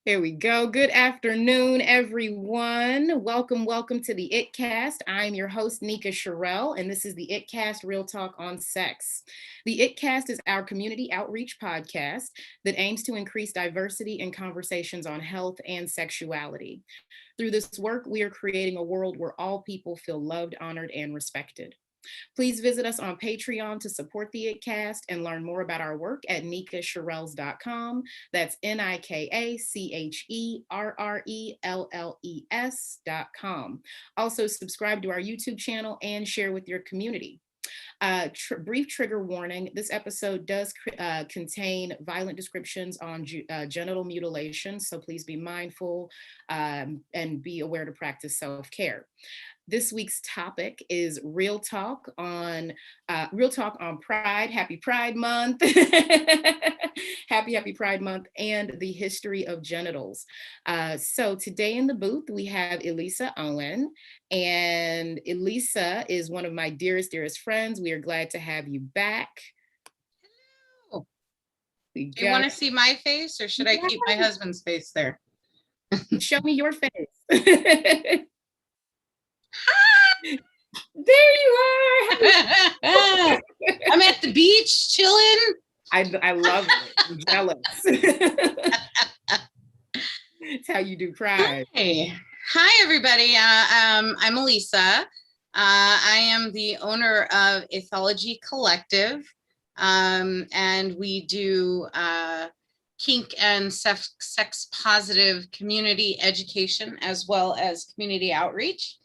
Here we go. Good afternoon, everyone. Welcome to the ItCast. I'm your host, Nika Cherrelles, and this is the ItCast Real Talk on Sex. The ItCast is our community outreach podcast that aims to increase diversity in conversations on health and sexuality. Through this work, we are creating a world where all people feel loved, honored, and respected. Please visit us on Patreon to support the ItCast and learn more about our work at nikacherrelles.com. That's NIKACHERRELLES.com. Also, subscribe to our YouTube channel and share with your community. Brief trigger warning, this episode does contain violent descriptions on genital mutilation, so please be mindful and be aware to practice self-care. This week's topic is real talk on Pride. Happy Pride Month. Happy Pride Month and the history of genitals. So today in the booth, we have Elisa Ouien, and Elisa is one of my dearest friends. We are glad to have you back. Hello. Do you want to see my face, or should I keep my husband's face there? Show me your face. There you are. I'm at the beach chilling. I love it. I'm jealous. It's how you do Pride. Hi everybody. I'm Elisa. I am the owner of Ethology Collective, and we do kink and sex positive community education as well as community outreach.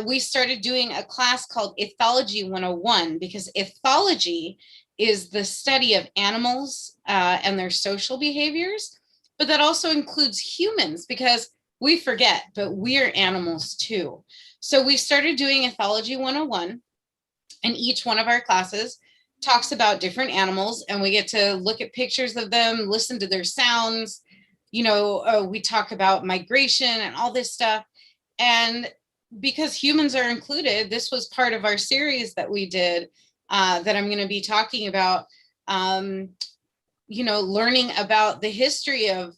We started doing a class called Ethology 101 because ethology is the study of animals and their social behaviors, but that also includes humans because we forget, but we're animals too. So we started doing Ethology 101, and each one of our classes talks about different animals, and we get to look at pictures of them, listen to their sounds. You know, we talk about migration and all this stuff. And because humans are included, this was part of our series that we did that I'm going to be talking about, learning about the history of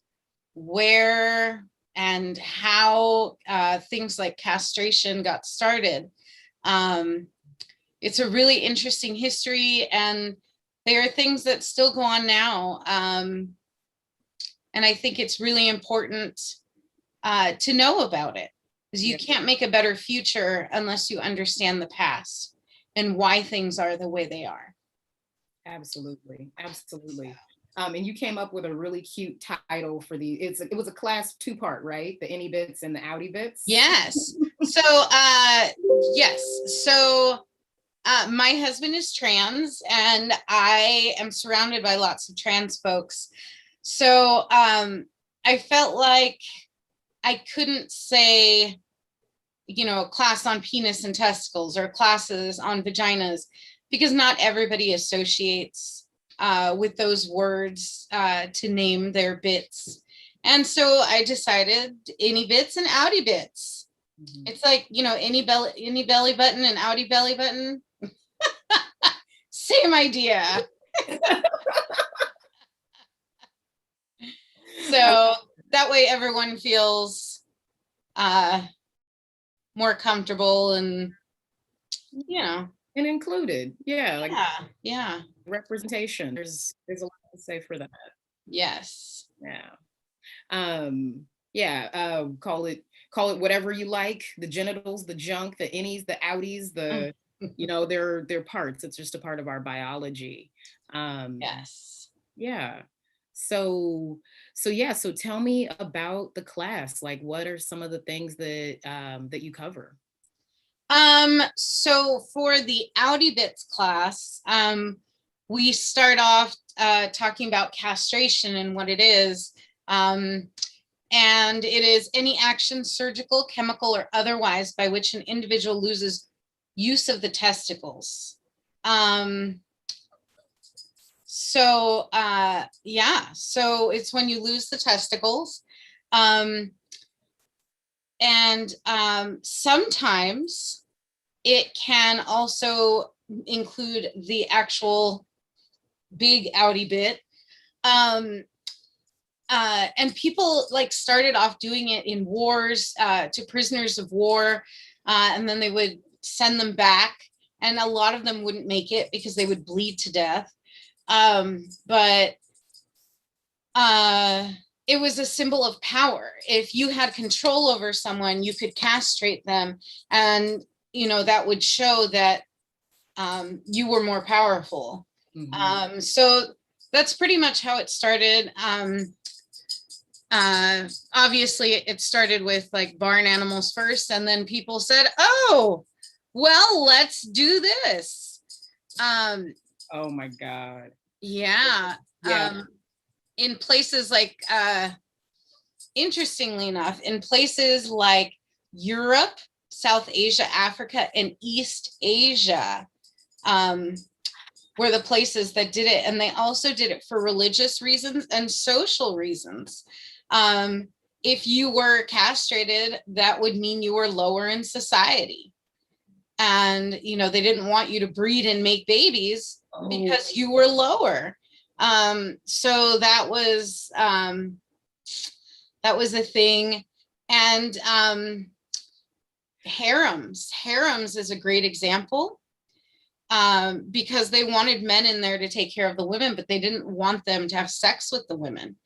where and how things like castration got started. It's a really interesting history, and there are things that still go on now. And I think it's really important to know about it. Because you can't make a better future unless you understand the past and why things are the way they are. Absolutely. And you came up with a really cute title for it was a class 2-part, right? The innie bits and the outie bits. Yes. So, my husband is trans, and I am surrounded by lots of trans folks. So, I felt like I couldn't say, a class on penis and testicles or classes on vaginas, because not everybody associates with those words to name their bits. And so I decided innie bits and outie bits. Mm-hmm. It's like, innie belly button and outie belly button. Same idea. So that way everyone feels more comfortable and and included. Yeah. Representation. There's a lot to say for that. Yes. Call it whatever you like. The genitals, the junk, the innies, the outies, the they're parts. It's just a part of our biology. Yes. Yeah. So tell me about the class. Like, what are some of the things that that you cover? So for the outie bits class, we start off talking about castration and what it is. And it is any action, surgical, chemical, or otherwise, by which an individual loses use of the testicles. So it's when you lose the testicles. And sometimes it can also include the actual big outie bit. and people like started off doing it in wars to prisoners of war, and then they would send them back, and a lot of them wouldn't make it because they would bleed to death. But it was a symbol of power. If you had control over someone, you could castrate them, and that would show that you were more powerful. Mhm. So that's pretty much how it started. Obviously, it started with like barn animals first, and then people said, "Oh, well, let's do this." Oh my God. Yeah. Yeah. In places like, interestingly enough, in places like Europe, South Asia, Africa, and East Asia, were the places that did it. And they also did it for religious reasons and social reasons. If you were castrated, that would mean you were lower in society. And, they didn't want you to breed and make babies because you were lower. So that was a thing. And harems is a great example, because they wanted men in there to take care of the women, but they didn't want them to have sex with the women.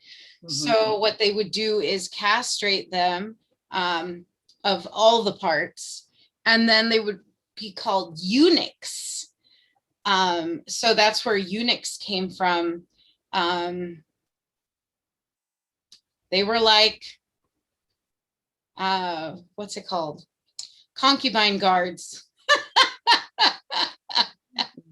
Mhm. So what they would do is castrate them, of all the parts, and then they would be called eunuchs. So that's where eunuchs came from. They were like, what's it called? Concubine guards.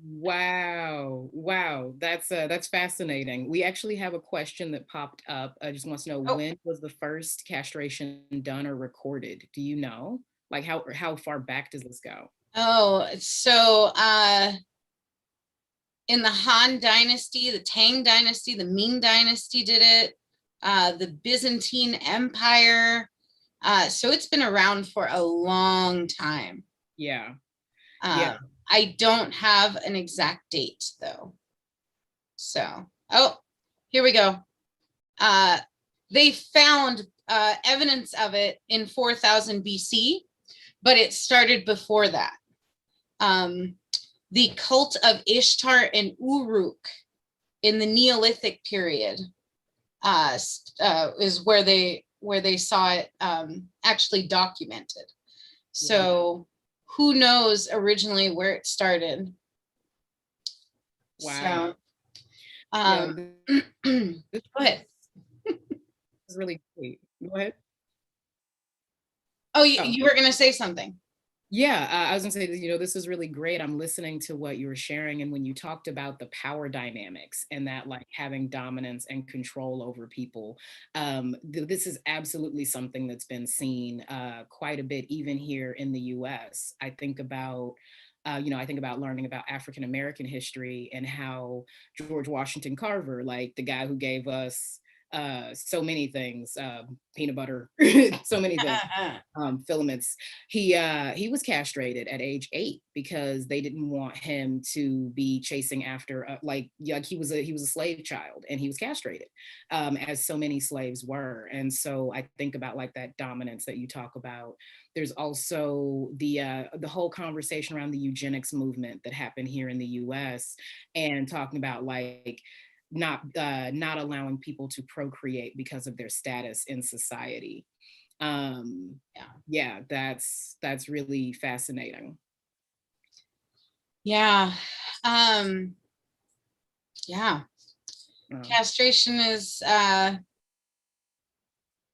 Wow. That's fascinating. We actually have a question that popped up. I just want to know, Oh, when was the first castration done or recorded? Do you know? Like how far back does this go? so in the Han Dynasty, the Tang Dynasty, the Ming Dynasty did it, the Byzantine Empire. So it's been around for a long time. Yeah. Uh, Yeah. I don't have an exact date though. So, oh, here we go. They found evidence of it in 4000 BC, but it started before that. The cult of Ishtar and Uruk in the Neolithic period is where they saw it actually documented. So who knows originally where it started? Wow. So, Yeah. go ahead. Is really great. Go ahead. Oh, Oh. you were going to say something. Yeah, I was gonna say that, this is really great. I'm listening to what you were sharing, and when you talked about the power dynamics and that, like, having dominance and control over people, this is absolutely something that's been seen quite a bit, even here in the U.S. I think about learning about African American history and how George Washington Carver, like the guy who gave us so many things, peanut butter, so many things, filaments. He was castrated at age 8 because they didn't want him to be chasing after he was a slave child, and he was castrated, as so many slaves were. And so I think about like that dominance that you talk about. There's also the whole conversation around the eugenics movement that happened here in the U.S. and talking about like not allowing people to procreate because of their status in society. Yeah, that's really fascinating. Yeah. Yeah. Uh, Castration is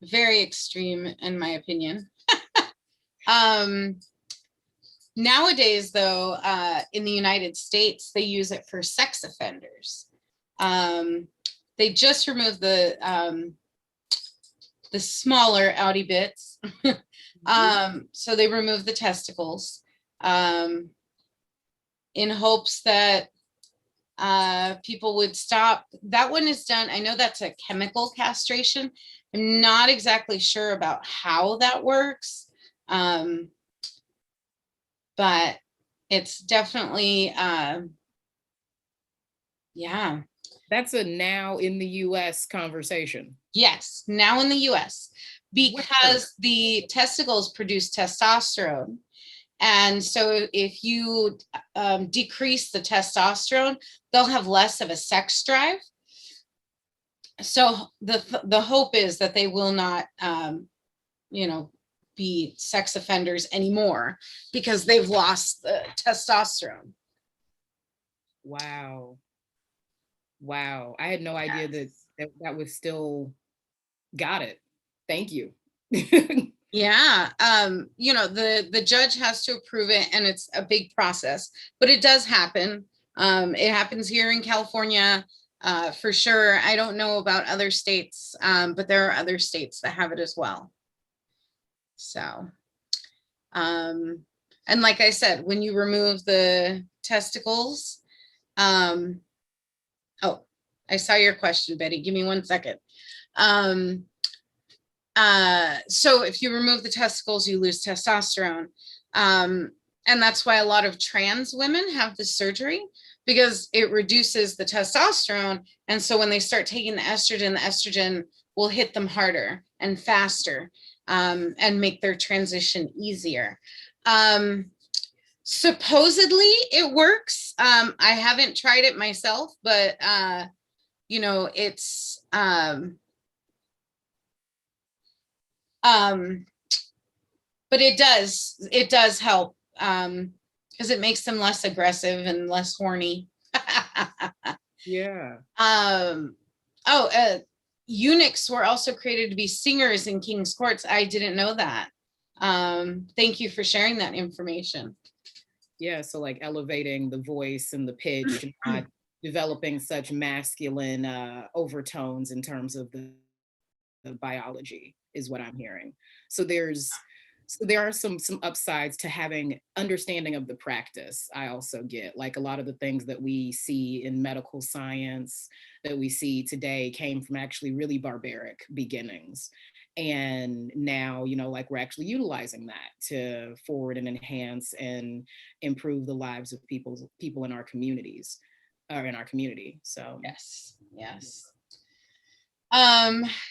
very extreme, in my opinion. Um, Nowadays, though, in the United States, they use it for sex offenders. They just removed the smaller outie bits. So they removed the testicles, in hopes that people would stop. That one is done. I know that's a chemical castration. I'm not exactly sure about how that works. But it's definitely, yeah. That's a now in the US conversation. Yes, now in the US, because Where? the testicles produce testosterone. And so if you decrease the testosterone, they'll have less of a sex drive. So the hope is that they will not, you know, be sex offenders anymore because they've lost the testosterone. Wow. Wow. I had no idea that was still got it. Thank you. Yeah, you know, the judge has to approve it, and it's a big process, but it does happen. It happens here in California, for sure. I don't know about other states, but there are other states that have it as well. So, and like I said, when you remove the testicles, oh, I saw your question, Betty. Give me 1 second. So if you remove the testicles, you lose testosterone. And that's why a lot of trans women have this surgery, because it reduces the testosterone. And so when they start taking the estrogen will hit them harder and faster, and make their transition easier. Supposedly it works. I haven't tried it myself, but you know, it's but it does help, because it makes them less aggressive and less horny. Yeah. Eunuchs were also created to be singers in king's courts. I didn't know that. Thank you for sharing that information. Yeah, so like elevating the voice and the pitch, not developing such masculine overtones in terms of the biology is what I'm hearing. So there are some upsides to having understanding of the practice. I also get like a lot of the things that we see in medical science that we see today came from actually really barbaric beginnings. And now, you know, like we're actually utilizing that to forward and enhance and improve the lives of people in our communities, or in our community. So yes.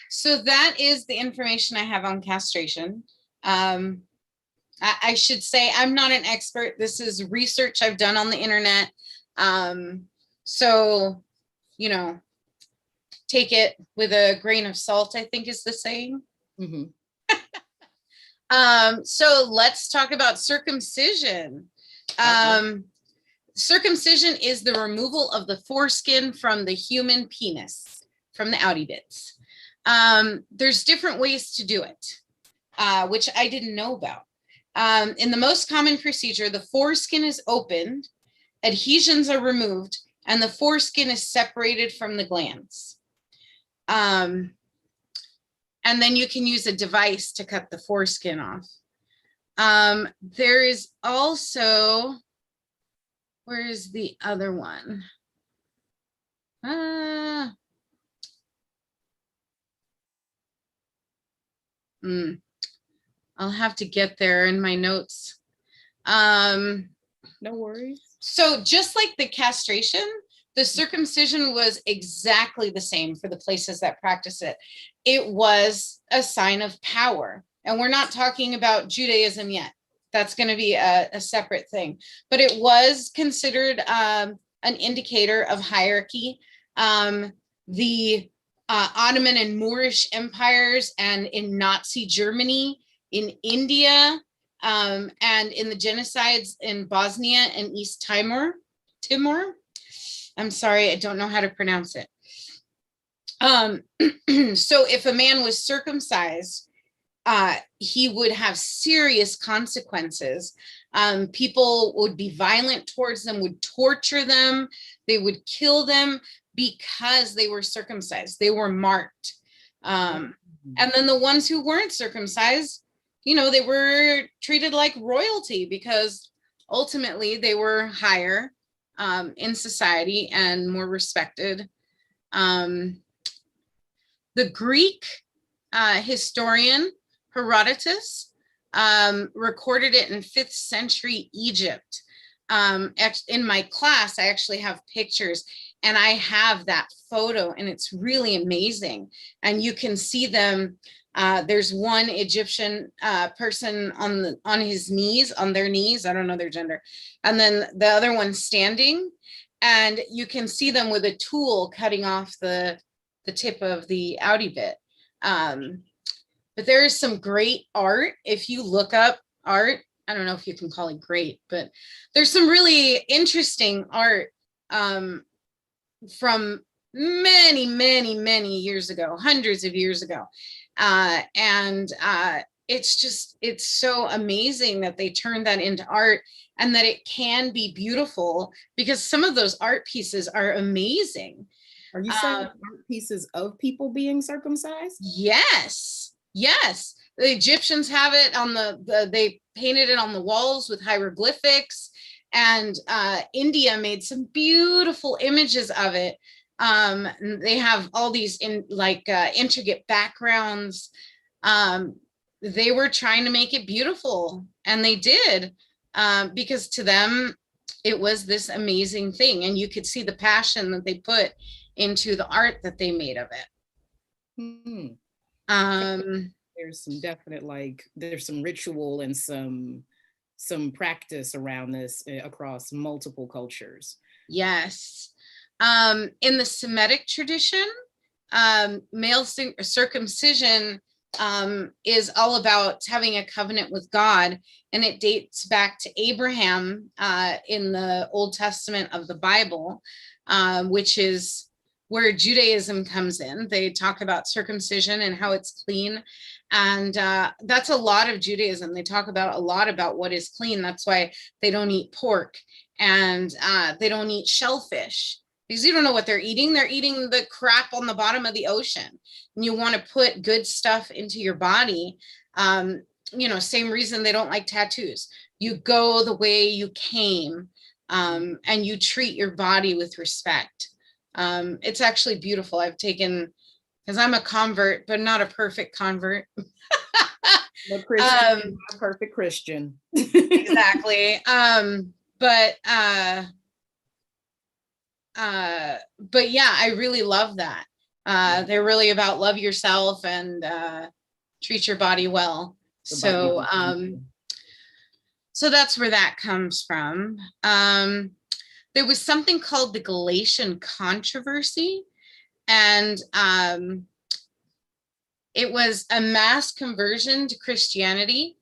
So that is the information I have on castration. I should say I'm not an expert. This is research I've done on the internet. So, you know, take it with a grain of salt, I think is the saying. mm-hmm. So let's talk about circumcision. Circumcision is the removal of the foreskin from the human penis, from the outie bits. There's different ways to do it, which I didn't know about. In the most common procedure, the foreskin is opened, adhesions are removed, and the foreskin is separated from the glands. And then you can use a device to cut the foreskin off. There is also, where is the other one? I'll have to get there in my notes. No worries. So just like the castration, the circumcision was exactly the same for the places that practice it. It was a sign of power. And we're not talking about Judaism yet. That's going to be a separate thing. But it was considered an indicator of hierarchy. The Ottoman and Moorish empires, and in Nazi Germany, in India, and in the genocides in Bosnia and East Timor. I'm sorry, I don't know how to pronounce it. So if a man was circumcised, he would have serious consequences. People would be violent towards them, would torture them, they would kill them because they were circumcised. They were marked. And then the ones who weren't circumcised, you know, they were treated like royalty because ultimately they were higher in society and more respected. The Greek historian Herodotus recorded it in 5th century Egypt. In my class, I actually have pictures. And I have that photo, and it's really amazing. And you can see them. There's one Egyptian person on their knees. I don't know their gender. And then the other one standing, and you can see them with a tool cutting off the tip of the outie bit. But there is some great art. If you look up art, I don't know if you can call it great, but there's some really interesting art from many, many, many years ago, hundreds of years ago. It's so amazing that they turned that into art, and that it can be beautiful, because some of those art pieces are amazing. Are you saying art pieces of people being circumcised? Yes. Yes. The Egyptians have it on they painted it on the walls with hieroglyphics, and India made some beautiful images of it. They have all these intricate backgrounds. They were trying to make it beautiful, and they did, because to them, it was this amazing thing. And you could see the passion that they put into the art that they made of it. There's some definite, there's some ritual and some practice around this across multiple cultures. Yes. In the Semitic tradition, male circumcision is all about having a covenant with God, and it dates back to Abraham in the Old Testament of the Bible, which is where Judaism comes in. They talk about circumcision and how it's clean. And that's a lot of Judaism. They talk about a lot about what is clean. That's why they don't eat pork, and they don't eat shellfish, because you don't know what they're eating. They're eating the crap on the bottom of the ocean. And you want to put good stuff into your body. Same reason they don't like tattoos. You go the way you came, and you treat your body with respect. It's actually beautiful. I've taken, because I'm a convert, but not a perfect convert. No Christian, not a perfect Christian. Exactly. But yeah, I really love that. They're really about love yourself and treat your body well. So that's where that comes from. There was something called the Galatian controversy, and it was a mass conversion to Christianity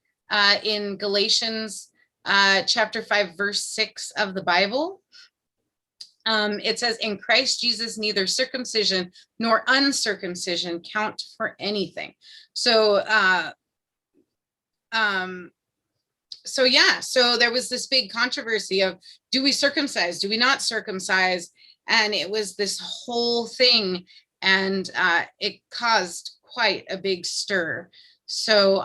in Galatians chapter 5, verse 6 of the Bible. It says, in Christ Jesus, neither circumcision nor uncircumcision count for anything. So there was this big controversy of, do we circumcise? Do we not circumcise? And it was this whole thing, and it caused quite a big stir. So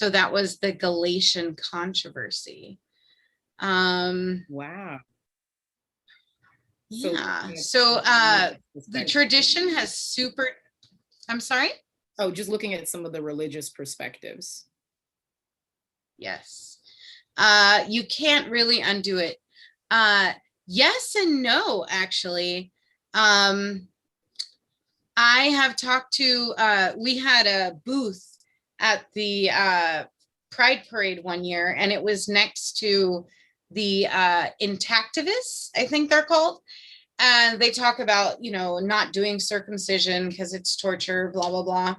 that was the Galatian controversy. Wow. Yeah. So the tradition has I'm sorry? Oh, just looking at some of the religious perspectives. Yes. You can't really undo it. Yes and no, actually. I have talked to, we had a booth at the Pride Parade one year, and it was next to the intactivists, I think they're called. And they talk about, not doing circumcision because it's torture, blah, blah, blah.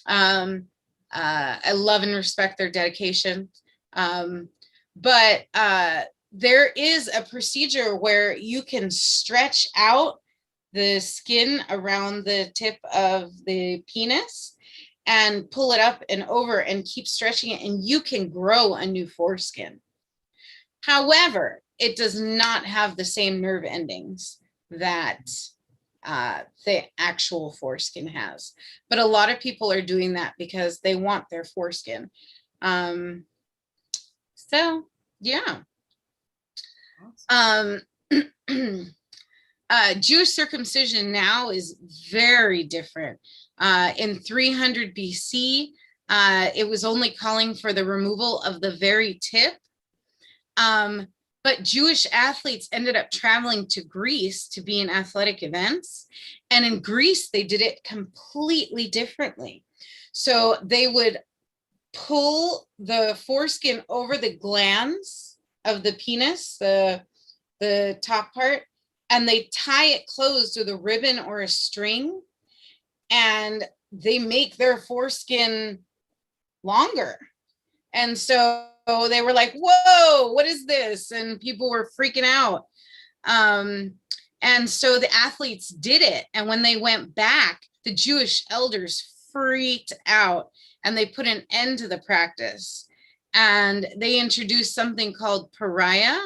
I love and respect their dedication. But there is a procedure where you can stretch out the skin around the tip of the penis and pull it up and over and keep stretching it, and you can grow a new foreskin. However, it does not have the same nerve endings that the actual foreskin has. But a lot of people are doing that because they want their foreskin. So, yeah. Jewish circumcision now is very different. In 300 BC, it was only calling for the removal of the very tip. But but Jewish athletes ended up traveling to Greece to be in athletic events. And in Greece, they did it completely differently. So they would pull the foreskin over the glands of the penis, the top part, and they tie it closed with a ribbon or a string, and they make their foreskin longer. And so they were like, whoa, what is this? And people were freaking out. And so the athletes did it. And when they went back, the Jewish elders freaked out and they put an end to the practice. And they introduced something called pariah,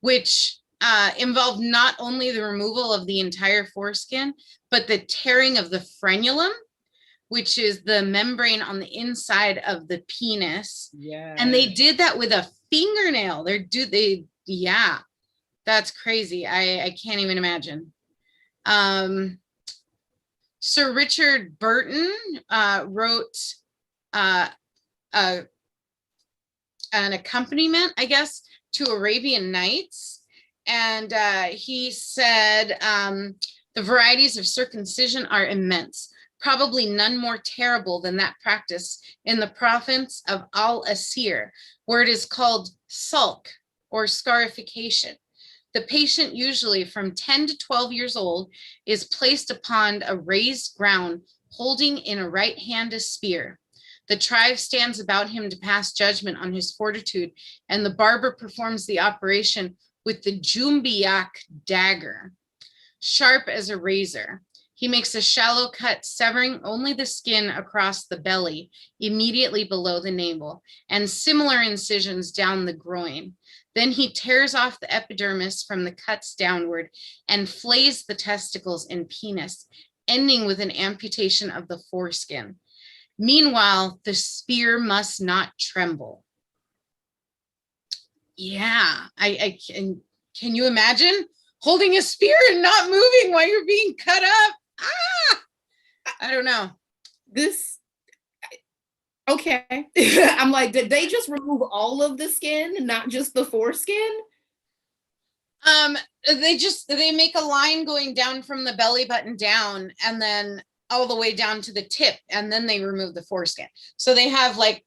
which involved not only the removal of the entire foreskin, but the tearing of the frenulum, which is the membrane on the inside of the penis. Yeah. And they did that with a fingernail. Yeah, that's crazy. I can't even imagine. Sir Richard Burton wrote an accompaniment, I guess, to Arabian Nights. And he said, the varieties of circumcision are immense, probably none more terrible than that practice in the province of Al-Asir, where it is called sulk or scarification. The patient, usually from 10 to 12 years old, is placed upon a raised ground, holding in a right hand a spear. The tribe stands about him to pass judgment on his fortitude, and the barber performs the operation with the jumbiyak dagger, sharp as a razor. He makes a shallow cut, severing only the skin across the belly, immediately below the navel, and similar incisions down the groin. Then he tears off the epidermis from the cuts downward and flays the testicles and penis, ending with an amputation of the foreskin. Meanwhile, the spear must not tremble. Yeah, I can you imagine holding a spear and not moving while you're being cut up? I don't know. Okay. I'm like, did they just remove all of the skin, not just the foreskin? They make a line going down from the belly button down and then all the way down to the tip, and then they remove the foreskin. So they have like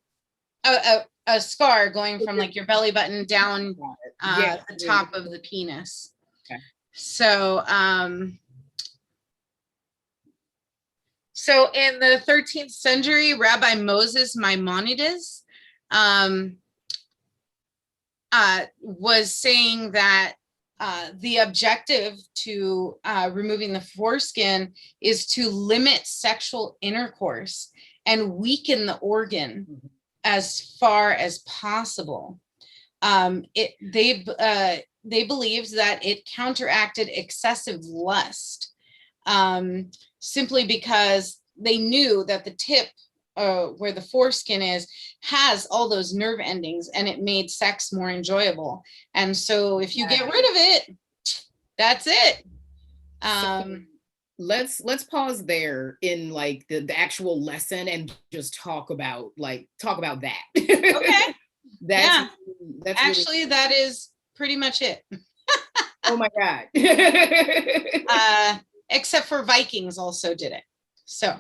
a scar going from like your belly button down the top of the penis. Okay. So in the 13th century, Rabbi Moses Maimonides was saying that the objective to removing the foreskin is to limit sexual intercourse and weaken the organ as far as possible. They believed that it counteracted excessive lust, simply because they knew that the tip where the foreskin is has all those nerve endings, and it made sex more enjoyable. And so if you get rid of it, that's it. Let's pause there in like the actual lesson and just talk about that. Okay. That's actually really... that is pretty much it. Oh my God. Except for Vikings also did it. So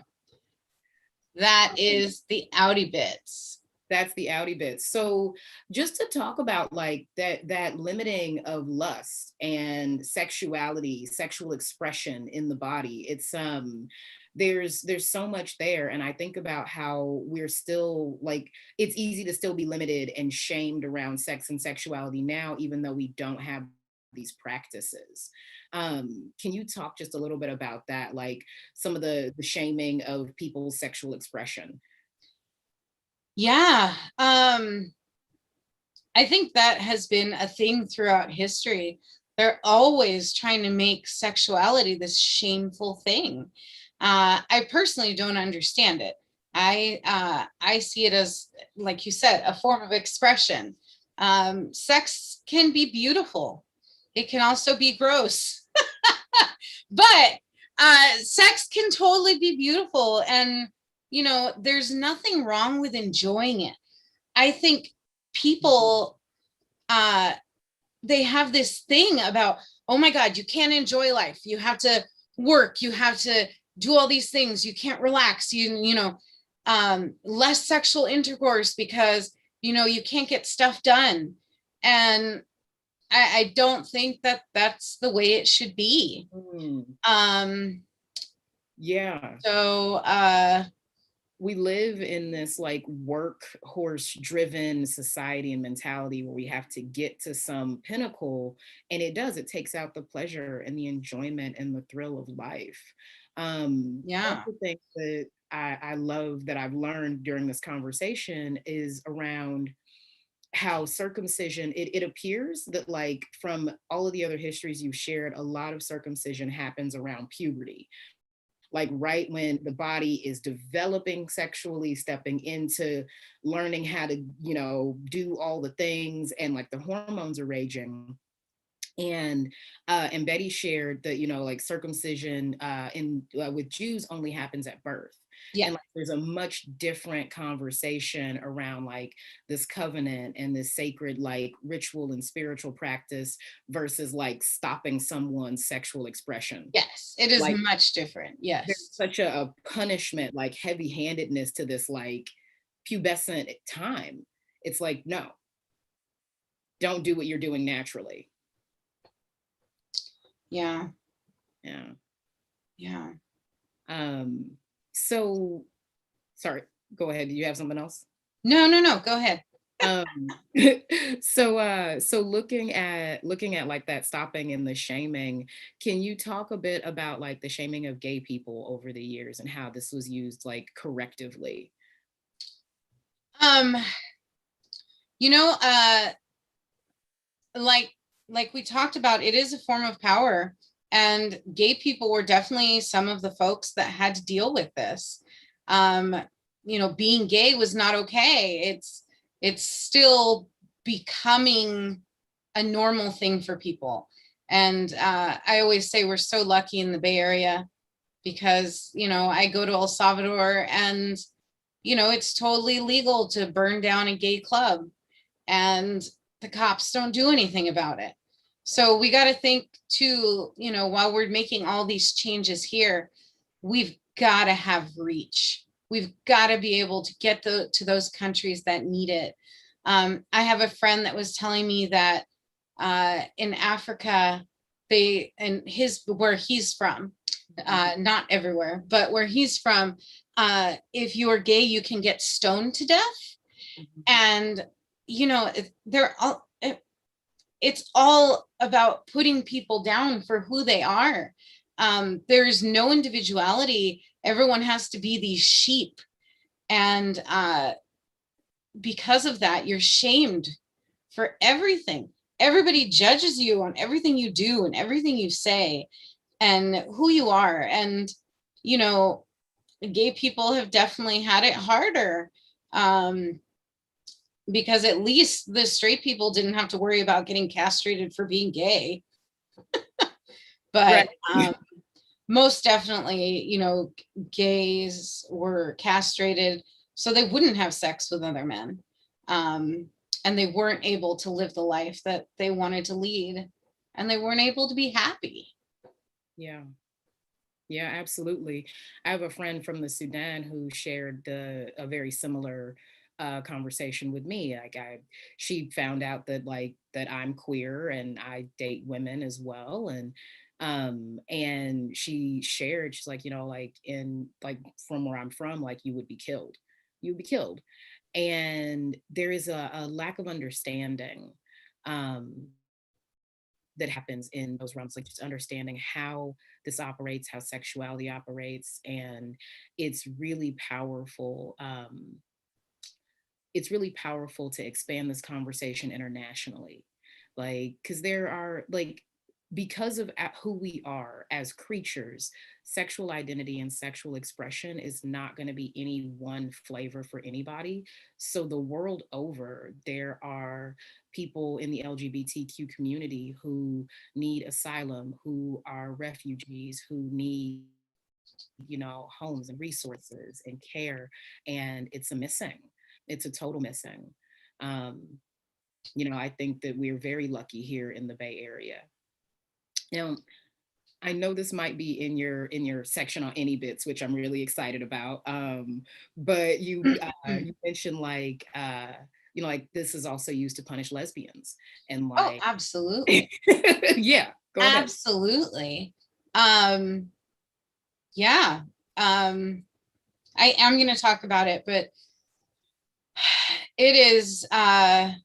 that is the outie bits. That's the outie bits. So just to talk about like that limiting of lust and sexuality, sexual expression in the body, it's there's so much there. And I think about how we're still like, it's easy to still be limited and shamed around sex and sexuality now, even though we don't have these practices. Can you talk just a little bit about that, like some of the shaming of people's sexual expression? Yeah, I think that has been a thing throughout history. They're always trying to make sexuality this shameful thing. I personally don't understand it. I see it as, like you said, a form of expression. Sex can be beautiful. It can also be gross. But sex can totally be beautiful, and there's nothing wrong with enjoying it. I think people, they have this thing about, oh my God, you can't enjoy life. You have to work. You have to do all these things. You can't relax. Less sexual intercourse because, you can't get stuff done. And I don't think that that's the way it should be. Yeah. So, we live in this like workhorse driven society and mentality where we have to get to some pinnacle, and it takes out the pleasure and the enjoyment and the thrill of life. One of the things that I love that I've learned during this conversation is around how circumcision, it appears that like from all of the other histories you've shared, a lot of circumcision happens around puberty, like right when the body is developing sexually, stepping into learning how to, do all the things, and like the hormones are raging. And Betty shared that, like circumcision in with Jews only happens at birth. yeah. And like there's a much different conversation around like this covenant and this sacred like ritual and spiritual practice versus like stopping someone's sexual expression. Yes, it is Like much different. there's Yes. such a punishment, like heavy-handedness to this like pubescent time. It's like, no, don't do what you're doing naturally. Yeah. Yeah. Yeah. So sorry, go ahead. Do you have something else? No, go ahead. So looking at like that stopping and the shaming, can you talk a bit about like the shaming of gay people over the years and how this was used like correctively? Um, you know, uh, like we talked about, it is a form of power, and gay people were definitely some of the folks that had to deal with this. Being gay was not okay. It's still becoming a normal thing for people. And I always say we're so lucky in the Bay Area because, I go to El Salvador and, it's totally legal to burn down a gay club and the cops don't do anything about it. So we got to think too, while we're making all these changes here, we've got to have reach. We've got to be able to get to those countries that need it. I have a friend that was telling me that in Africa, where he's from, not everywhere, but where he's from, if you're gay, you can get stoned to death. And, they're all, it's all about putting people down for who they are. There's no individuality. Everyone has to be these sheep. And because of that, you're shamed for everything. Everybody judges you on everything you do and everything you say and who you are. And, gay people have definitely had it harder. Because at least the straight people didn't have to worry about getting castrated for being gay. But most definitely, gays were castrated so they wouldn't have sex with other men. And they weren't able to live the life that they wanted to lead, and they weren't able to be happy. Yeah. Yeah, absolutely. I have a friend from the Sudan who shared a very similar conversation with me. She found out that that I'm queer and I date women as well, and she shared, she's like, like in like from where I'm from, like you would be killed, you would be killed, and there is a lack of understanding. Um, that happens in those realms, like just understanding how this operates, how sexuality operates, and it's really powerful. It's really powerful to expand this conversation internationally, like because there are like because of who we are as creatures, sexual identity and sexual expression is not going to be any one flavor for anybody. So the world over, there are people in the LGBTQ community who need asylum, who are refugees, who need homes and resources and care, and it's a total missing. um, I think that we're very lucky here in the Bay Area. Now, I know this might be in your section on any bits, which I'm really excited about. But you mentioned like this is also used to punish lesbians and Oh, like absolutely. yeah, go ahead. Absolutely. Yeah. I am going to talk about it, but it is a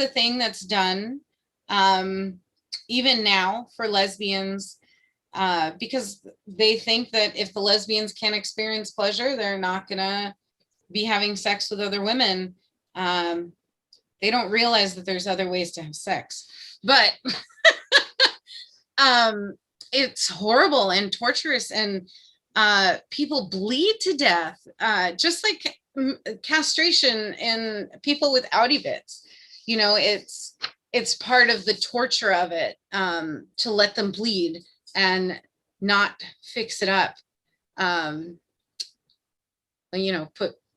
thing that's done even now for lesbians, because they think that if the lesbians can't experience pleasure, they're not gonna be having sex with other women. They don't realize that there's other ways to have sex, but it's horrible and torturous, and people bleed to death, just like castration in people with outie bits. It's part of the torture of it, to let them bleed and not fix it up,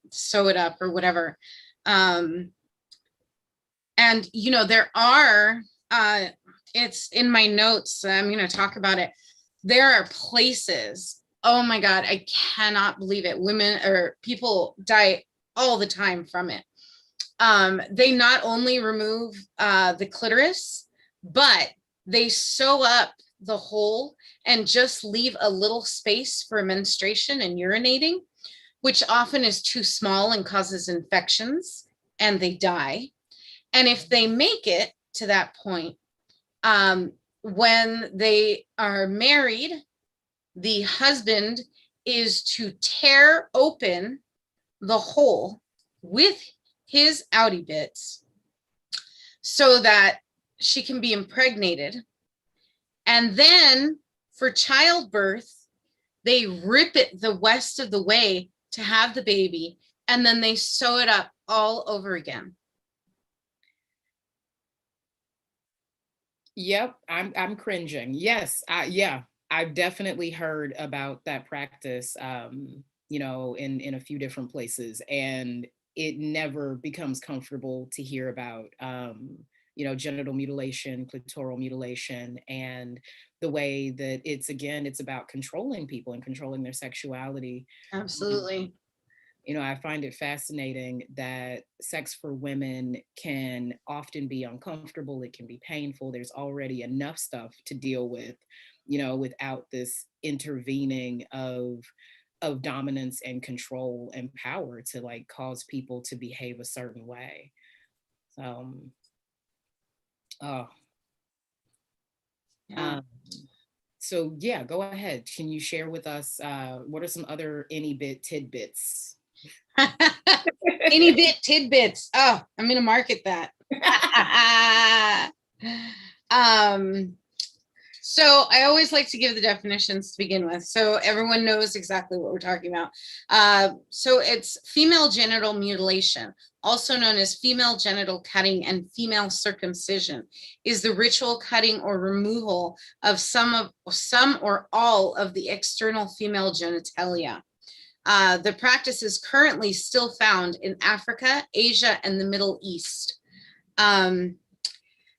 sew it up or whatever. And there are, it's in my notes, I'm going to talk about it. There are places, oh my God, I cannot believe it, women or people die all the time from it. They not only remove the clitoris, but they sew up the hole and just leave a little space for menstruation and urinating, which often is too small and causes infections, and they die. And if they make it to that point, when they are married, the husband is to tear open the hole with his outie bits so that she can be impregnated. And then for childbirth, they rip it the rest of the way to have the baby, and then they sew it up all over again. Yep, I'm cringing. Yes, I've definitely heard about that practice, in a few different places, and it never becomes comfortable to hear about, genital mutilation, clitoral mutilation, and the way that it's about controlling people and controlling their sexuality. Absolutely. I find it fascinating that sex for women can often be uncomfortable. It can be painful. There's already enough stuff to deal with, without this intervening of dominance and control and power to like cause people to behave a certain way. Oh, Yeah. So yeah, go ahead. Can you share with us what are some other any bit tidbits? Any bit tidbits. Oh, I'm gonna market that. So I always like to give the definitions to begin with, so everyone knows exactly what we're talking about. So it's female genital mutilation, also known as female genital cutting and female circumcision, is the ritual cutting or removal of some or all of the external female genitalia. The practice is currently still found in Africa, Asia, and the Middle East,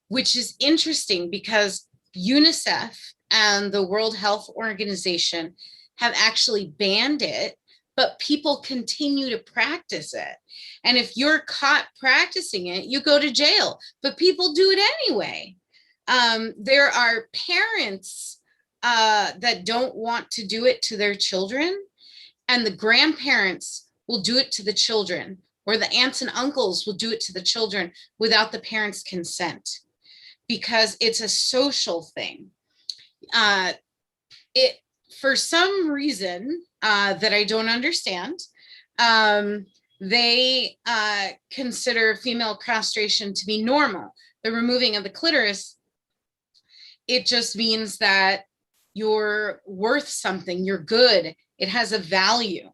which is interesting because UNICEF and the World Health Organization have actually banned it, but people continue to practice it. And if you're caught practicing it, you go to jail, but people do it anyway. There are parents that don't want to do it to their children, and the grandparents will do it to the children, or the aunts and uncles will do it to the children without the parents' consent, because it's a social thing. It, for some reason that I don't understand, they consider female castration to be normal. The removing of the clitoris, it just means that you're worth something, you're good, it has a value.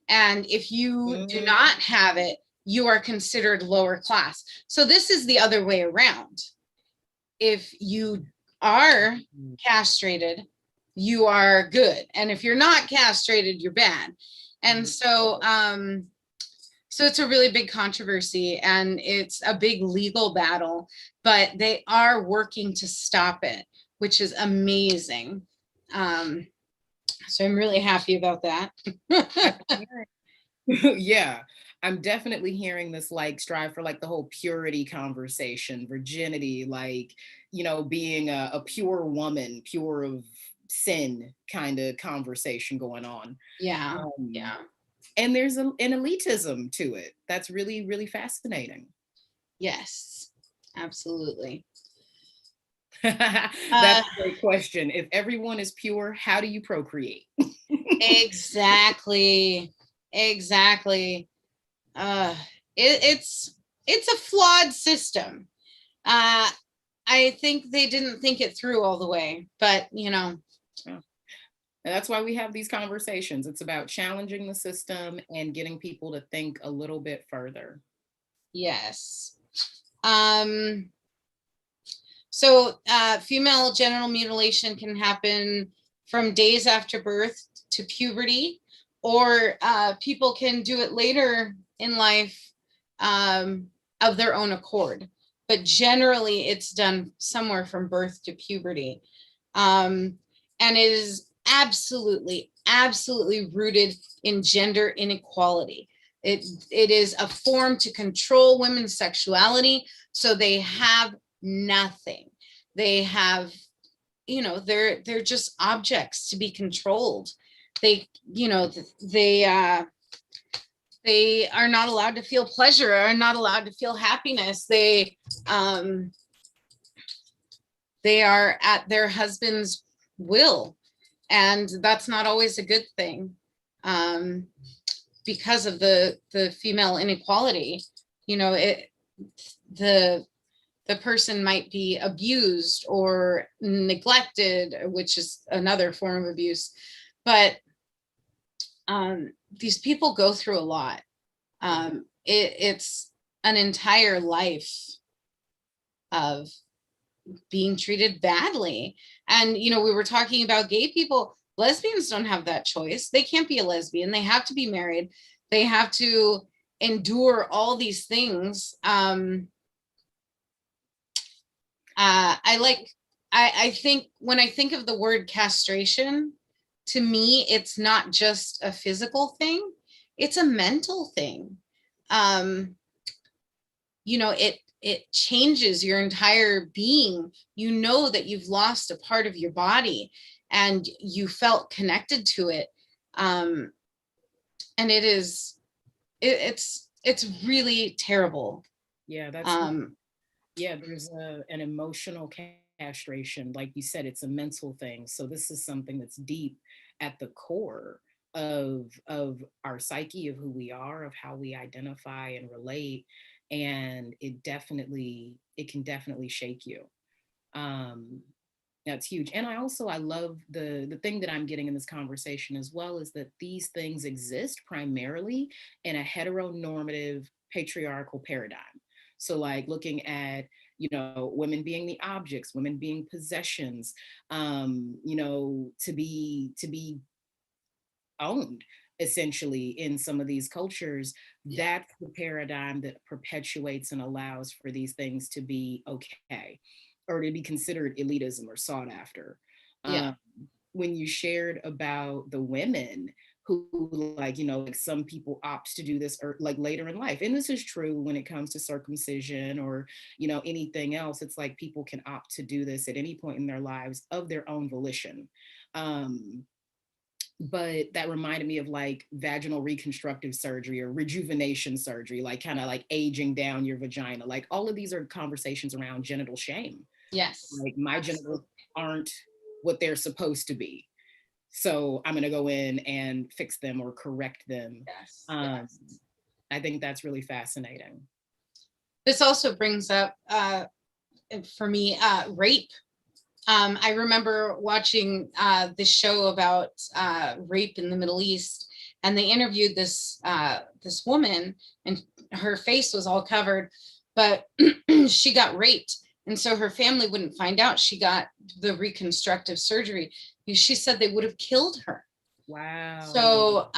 And if you do not have it, you are considered lower class. So this is the other way around. If you are castrated, you are good. And if you're not castrated, you're bad. And so, so it's a really big controversy and it's a big legal battle, but they are working to stop it, which is amazing. So I'm really happy about that. Yeah, I'm definitely hearing this like strive for like the whole purity conversation, virginity, like, you know, being a pure woman, pure of sin kind of conversation going on. Yeah, Um, yeah. and there's an elitism to it. That's really, really fascinating. Yes, absolutely. That's a great question. If everyone is pure, how do you procreate? Exactly. Exactly. Uh, it's a flawed system. I think they didn't think it through all the way, but you know. Yeah. And that's why we have these conversations. It's about challenging the system and getting people to think a little bit further. Yes. Um, so female genital mutilation can happen from days after birth to puberty, or people can do it later in life of their own accord. But generally, it's done somewhere from birth to puberty. And it is absolutely, absolutely rooted in gender inequality. It is a form to control women's sexuality, so they have nothing. They have, you know, they're just objects to be controlled. They, you know, they are not allowed to feel pleasure, are not allowed to feel happiness. They are at their husband's will, and that's not always a good thing, because of the female inequality. You know, the the person might be abused or neglected, which is another form of abuse. But these people go through a lot. It's an entire life of being treated badly. And, you know, we were talking about gay people. Lesbians don't have that choice. They can't be a lesbian. They have to be married. They have to endure all these things. I think when I think of the word castration, to me, it's not just a physical thing, it's a mental thing. You know, it changes your entire being. You know that you've lost a part of your body and you felt connected to it. And it's really terrible. Yeah, that's yeah, there's an emotional castration. Like you said, it's a mental thing. So this is something that's deep at the core of our psyche, of who we are, of how we identify and relate. And it can definitely shake you. Um, that's huge. And I love the thing that I'm getting in this conversation as well is that these things exist primarily in a heteronormative patriarchal paradigm. So like looking at, you know, women being the objects, women being possessions, you know, to be owned essentially in some of these cultures. That's the paradigm that perpetuates and allows for these things to be okay or to be considered elitism or sought after. Yeah. um, when you shared about the women who, like, you know, like some people opt to do this or like later in life, and this is true when it comes to circumcision or, you know, anything else. It's like people can opt to do this at any point in their lives of their own volition. um, but that reminded me of like vaginal reconstructive surgery or rejuvenation surgery, like kind of like aging down your vagina. Like all of these are conversations around genital shame. Yes. Like my genitals aren't what they're supposed to be, so I'm going to go in and fix them or correct them. Yes. I think that's really fascinating. This also brings up, for me, rape. I remember watching this show about rape in the Middle East, and they interviewed this woman, and her face was all covered, but she got raped, and so her family wouldn't find out she got the reconstructive surgery. She said they would have killed her. Wow. So,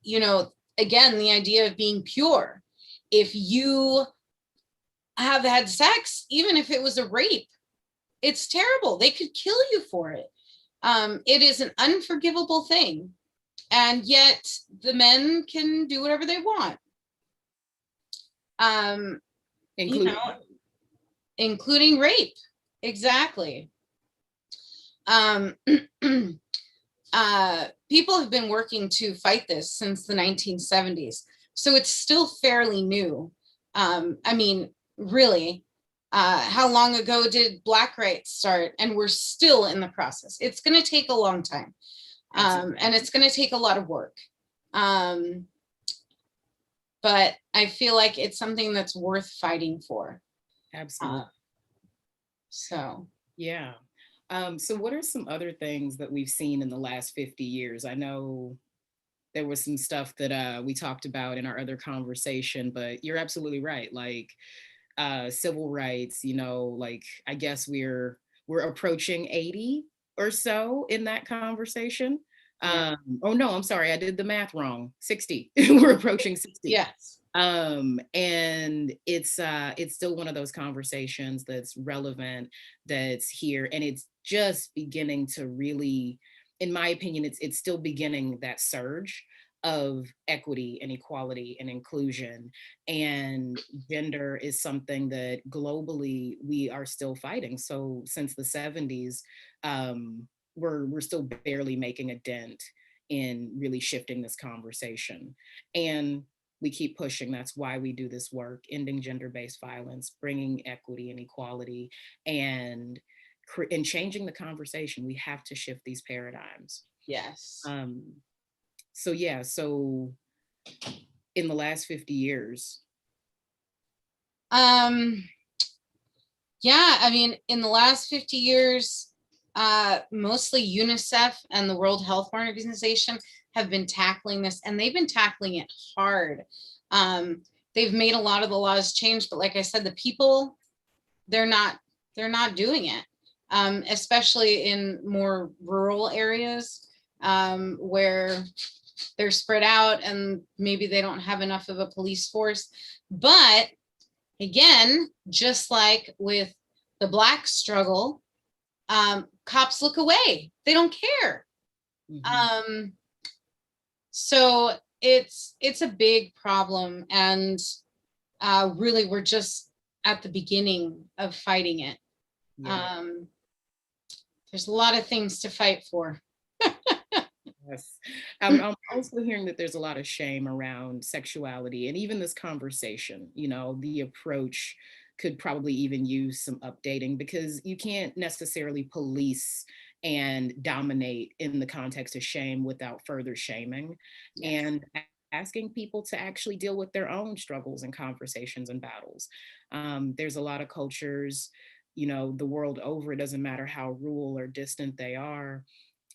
you know, again, the idea of being pure. If you have had sex, even if it was a rape, it's terrible. They could kill you for it. It is an unforgivable thing. And yet the men can do whatever they want. Including, including rape. Exactly. People have been working to fight this since the 1970s. So it's still fairly new. I mean, really, how long ago did Black rights start? And we're still in the process. It's going to take a long time. And it's going to take a lot of work. But I feel like it's something that's worth fighting for. Absolutely. So, yeah. So what are some other things that we've seen in the last 50 years? I know there was some stuff that we talked about in our other conversation, but you're absolutely right. Like civil rights, you know, like I guess we're approaching 80 or so in that conversation. yeah. Oh no, I'm sorry, I did the math wrong. 60. We're approaching 60. Yes. And it's still one of those conversations that's relevant, that's here, and it's just beginning to really, in my opinion, it's still beginning that surge of equity and equality and inclusion. And gender is something that globally we are still fighting. So since the 70s, we're still barely making a dent in really shifting this conversation. And we keep pushing. That's why we do this work, ending gender-based violence, bringing equity and equality, and changing the conversation. We have to shift these paradigms. Yes. So yeah, so in the last 50 years. Yeah, I mean, in the last 50 years, mostly UNICEF and the World Health Organization have been tackling this, and they've been tackling it hard. They've made a lot of the laws change, but like I said, the people, they're not doing it, especially in more rural areas where they're spread out and maybe they don't have enough of a police force. But again, just like with the Black struggle, cops look away. They don't care. Mm-hmm. So it's a big problem, and really we're just at the beginning of fighting it. Yeah. There's a lot of things to fight for. Yes. I'm also hearing that there's a lot of shame around sexuality, and even this conversation, you know, the approach could probably even use some updating, because you can't necessarily police and dominate in the context of shame without further shaming. Yes. And asking people to actually deal with their own struggles and conversations and battles. There's a lot of cultures, you know, the world over, it doesn't matter how rural or distant they are,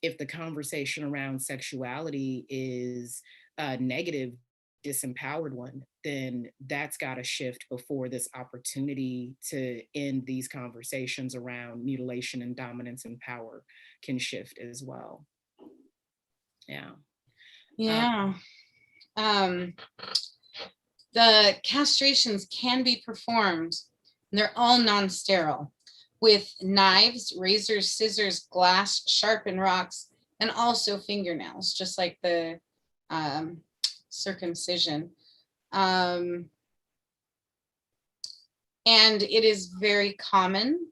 if the conversation around sexuality is a negative, disempowered one, then that's got to shift before this opportunity to end these conversations around mutilation and dominance and power can shift as well. Yeah. Yeah. The castrations can be performed, and they're all non-sterile, with knives, razors, scissors, glass, sharpened rocks, and also fingernails, just like the circumcision. And it is very common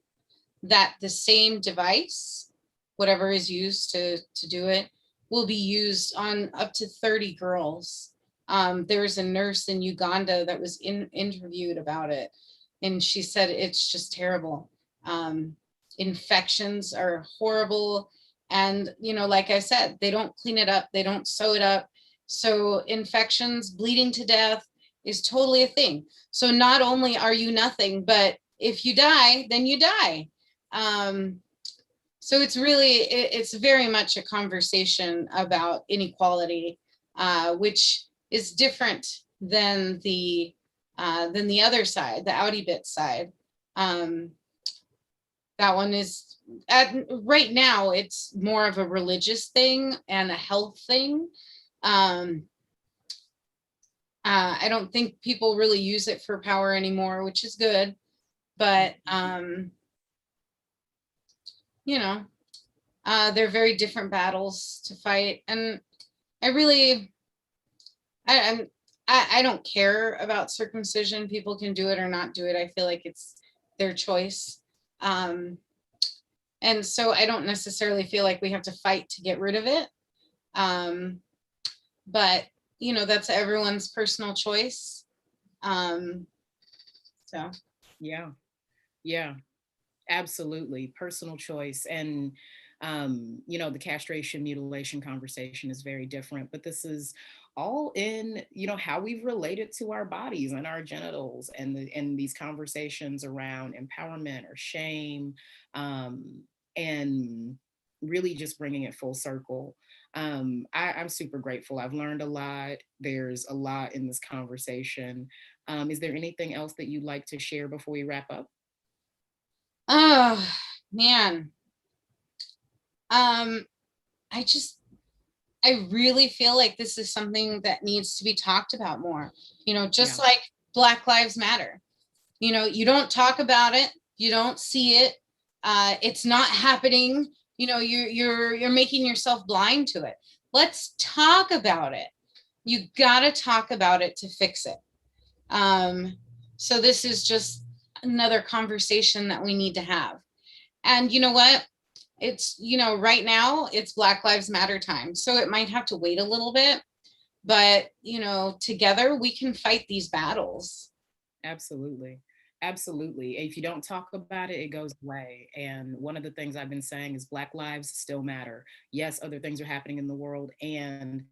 that the same device, whatever is used to do it, will be used on up to 30 girls. There was a nurse in Uganda that was interviewed about it, and she said it's just terrible. Infections are horrible, and you know, like I said, they don't clean it up, they don't sew it up, so infections, bleeding to death is totally a thing. So not only are you nothing, but if you die, then you die. So it's really, it's very much a conversation about inequality, which is different than the other side, the outie bit side. That one is right now, it's more of a religious thing and a health thing. I don't think people really use it for power anymore, which is good. But, you know, they're very different battles to fight. And I really, I don't care about circumcision. People can do it or not do it. I feel like it's their choice. And so I don't necessarily feel like we have to fight to get rid of it. But, you know, that's everyone's personal choice. So. Yeah, absolutely. Personal choice. And, you know, the castration mutilation conversation is very different, but this is all in, you know, how we've related to our bodies and our genitals, and these conversations around empowerment or shame, and really just bringing it full circle. I'm super grateful. I've learned a lot. There's a lot in this conversation. Is there anything else that you'd like to share before we wrap up? Oh, man. I really feel like this is something that needs to be talked about more, you know, just like Black Lives Matter. You know, you don't talk about it, you don't see it, it's not happening. You know, you're making yourself blind to it. Let's talk about it. You gotta talk about it to fix it. So this is just another conversation that we need to have. And you know what? It's, you know, right now it's Black Lives Matter time. So it might have to wait a little bit, but, you know, together we can fight these battles. Absolutely. Absolutely. If you don't talk about it, it goes away. And one of the things I've been saying is Black lives still matter. Yes, other things are happening in the world, and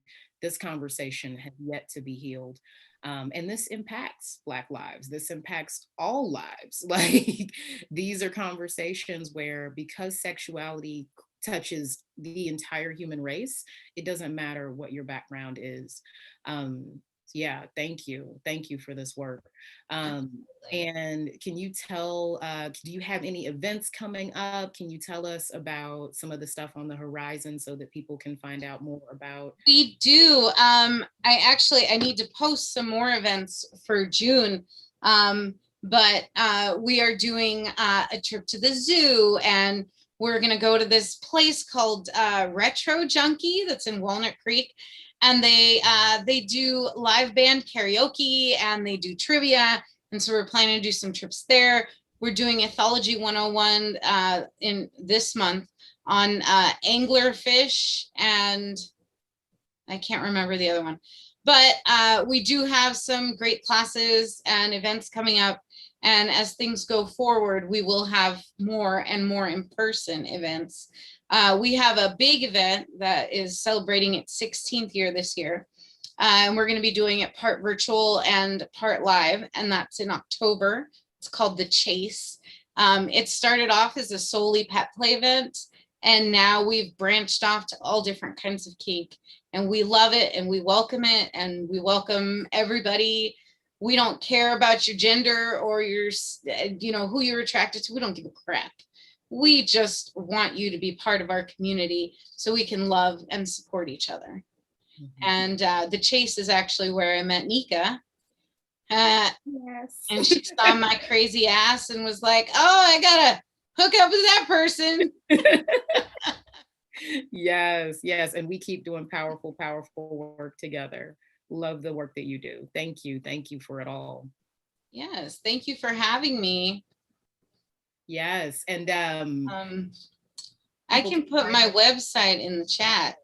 this conversation has yet to be healed. And this impacts Black lives. This impacts all lives. Like, these are conversations where, because sexuality touches the entire human race, it doesn't matter what your background is. Yeah, thank you. Thank you for this work. And can you tell, do you have any events coming up? Can you tell us about some of the stuff on the horizon so that people can find out more about? We do. I need to post some more events for June. But we are doing a trip to the zoo, and we're going to go to this place called Retro Junkie that's in Walnut Creek. And they do live band karaoke, and they do trivia. And so we're planning to do some trips there. We're doing Ethology 101 in this month on anglerfish, and I can't remember the other one. But we do have some great classes and events coming up. And as things go forward, we will have more and more in-person events. We have a big event that is celebrating its 16th year this year. And we're going to be doing it part virtual and part live. And that's in October. It's called The Chase. It started off as a solely pet play event, and now we've branched off to all different kinds of kink. And we love it, and we welcome it, and we welcome everybody. We don't care about your gender or your, you know, who you're attracted to. We don't give a crap. We just want you to be part of our community so we can love and support each other. And The Chase is actually where I met Nika. Yes. And she saw my crazy ass and was like, oh, I gotta hook up with that person. Yes. And we keep doing powerful work together. Love the work that you do. Thank you. Thank you for it all. Yes. Thank you for having me. Yes. And I can put my website in the chat.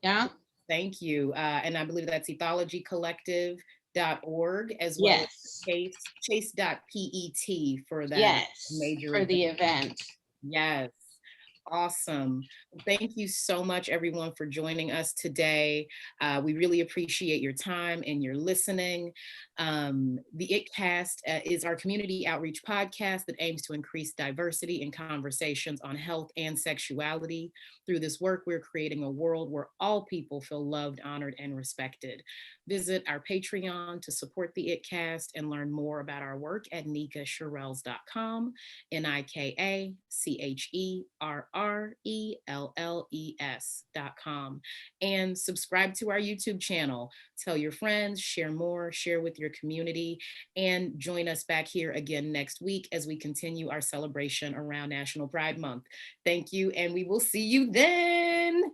Yeah. Thank you. And I believe that's ethologycollective.org, as well as chase.pet for that yes, major for the event. Yes. Awesome. Thank you so much, everyone, for joining us today. We really appreciate your time and your listening. The ItCast is our community outreach podcast that aims to increase diversity in conversations on health and sexuality. Through this work, we're creating a world where all people feel loved, honored, and respected. Visit our Patreon to support the ItCast and learn more about our work at nikacherrelles.com. NIKACHERRELLES.com. And subscribe to our YouTube channel. Tell your friends, share more, share with your community, and join us back here again next week as we continue our celebration around National Pride Month. Thank you, and we will see you then.